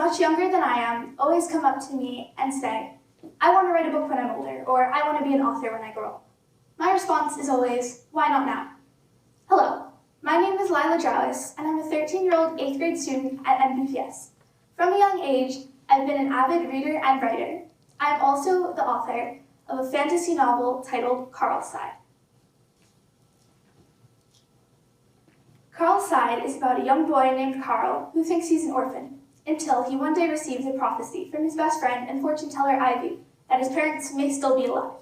much younger than I am always come up to me and say, "I want to write a book when I'm older," or "I want to be an author when I grow up." My response is always, "Why not now?" Hello, my name is Lila Drowis, and I'm a 13-year-old 8th grade student at NBPS. From a young age, I've been an avid reader and writer. I am also the author of a fantasy novel titled Carl's Side. Carl's Side is about a young boy named Carl who thinks he's an orphan, until he one day receives a prophecy from his best friend and fortune teller Ivy that his parents may still be alive.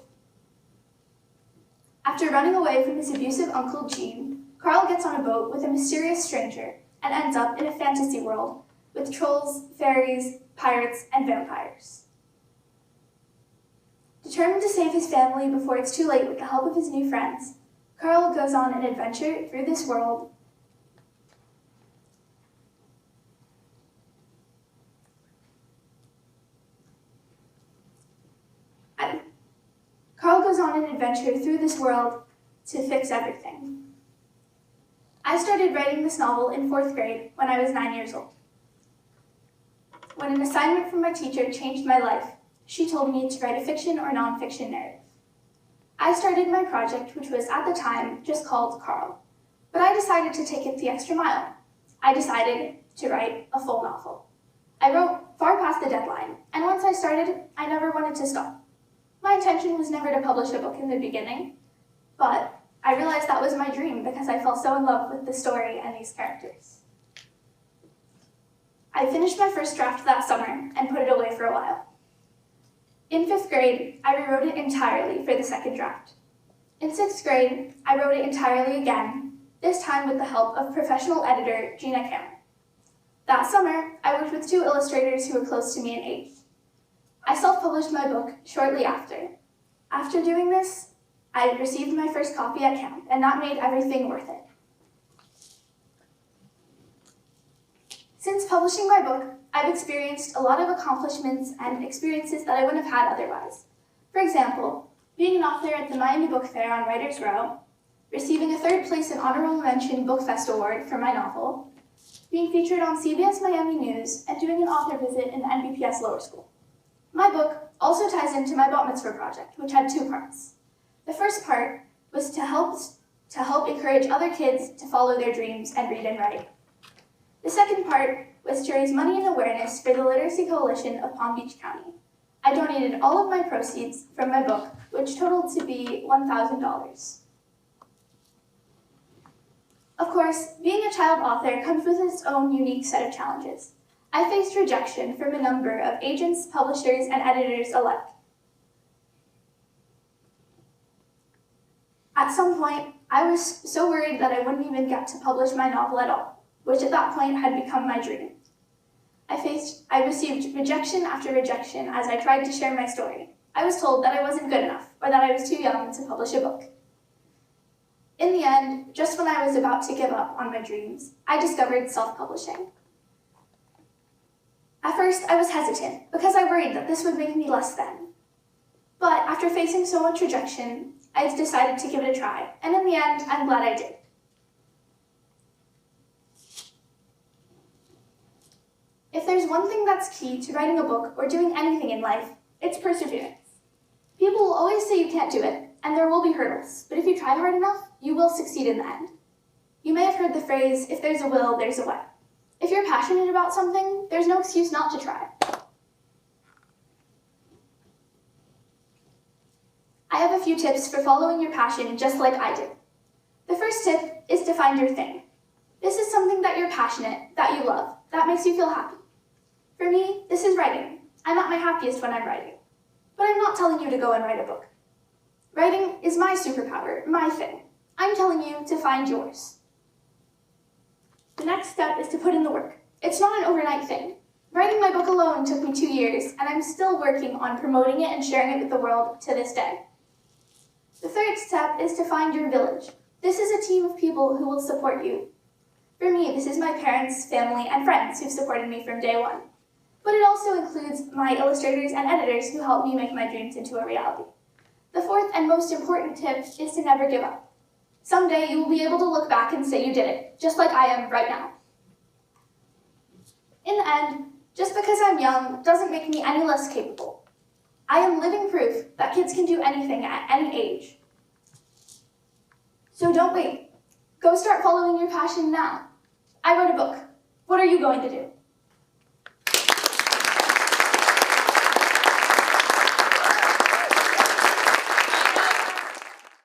After running away from his abusive uncle Gene, Carl gets on a boat with a mysterious stranger and ends up in a fantasy world with trolls, fairies, pirates, and vampires. Determined to save his family before it's too late with the help of his new friends, Carl goes on an adventure through this world to fix everything. I started writing this novel in 4th grade when I was 9 years old. When an assignment from my teacher changed my life, she told me to write a fiction or nonfiction narrative. I started my project, which was at the time just called Carl, but I decided to take it the extra mile. I decided to write a full novel. I wrote far past the deadline, and once I started, I never wanted to stop. My intention was never to publish a book in the beginning, but I realized that was my dream because I fell so in love with the story and these characters. I finished my first draft that summer and put it away for a while. In 5th grade, I rewrote it entirely for the second draft. In 6th grade, I wrote it entirely again, this time with the help of professional editor Gina Cameron. That summer, I worked with 2 illustrators who were close to me in age. I self-published my book shortly after. After doing this, I received my first copy at camp, and that made everything worth it. Since publishing my book, I've experienced a lot of accomplishments and experiences that I wouldn't have had otherwise. For example, being an author at the Miami Book Fair on Writers Row, receiving a 3rd place and honorable mention Book Fest award for my novel, being featured on CBS Miami News, and doing an author visit in the NBPS Lower School. My book also ties into my Bat Mitzvah project, which had 2 parts. The first part was to help encourage other kids to follow their dreams and read and write. The second part was to raise money and awareness for the Literacy Coalition of Palm Beach County. I donated all of my proceeds from my book, which totaled to be $1,000. Of course, being a child author comes with its own unique set of challenges. I faced rejection from a number of agents, publishers, and editors alike. At some point, I was so worried that I wouldn't even get to publish my novel at all, which at that point had become my dream. I received rejection after rejection as I tried to share my story. I was told that I wasn't good enough, or that I was too young to publish a book. In the end, just when I was about to give up on my dreams, I discovered self-publishing. At first, I was hesitant because I worried that this would make me less than. But after facing so much rejection, I decided to give it a try, and in the end, I'm glad I did. If there's one thing that's key to writing a book or doing anything in life, it's perseverance. People will always say you can't do it, and there will be hurdles, but if you try hard enough, you will succeed in the end. You may have heard the phrase, if there's a will, there's a way. If you're passionate about something, there's no excuse not to try. I have a few tips for following your passion just like I did. The first tip is to find your thing. This is something that you're passionate, that you love, that makes you feel happy. For me, this is writing. I'm at my happiest when I'm writing. But I'm not telling you to go and write a book. Writing is my superpower, my thing. I'm telling you to find yours. The next step is to put in the work. It's not an overnight thing. Writing my book alone took me 2 years, and I'm still working on promoting it and sharing it with the world to this day. The third step is to find your village. This is a team of people who will support you. For me, this is my parents, family, and friends who've supported me from day one. But it also includes my illustrators and editors who helped me make my dreams into a reality. The fourth and most important tip is to never give up. Someday you will be able to look back and say you did it, just like I am right now. In the end, Just because I'm young doesn't make me any less capable. I am living proof that kids can do anything at any age. So don't wait. Go start following your passion now. I wrote a book. What are you going to do?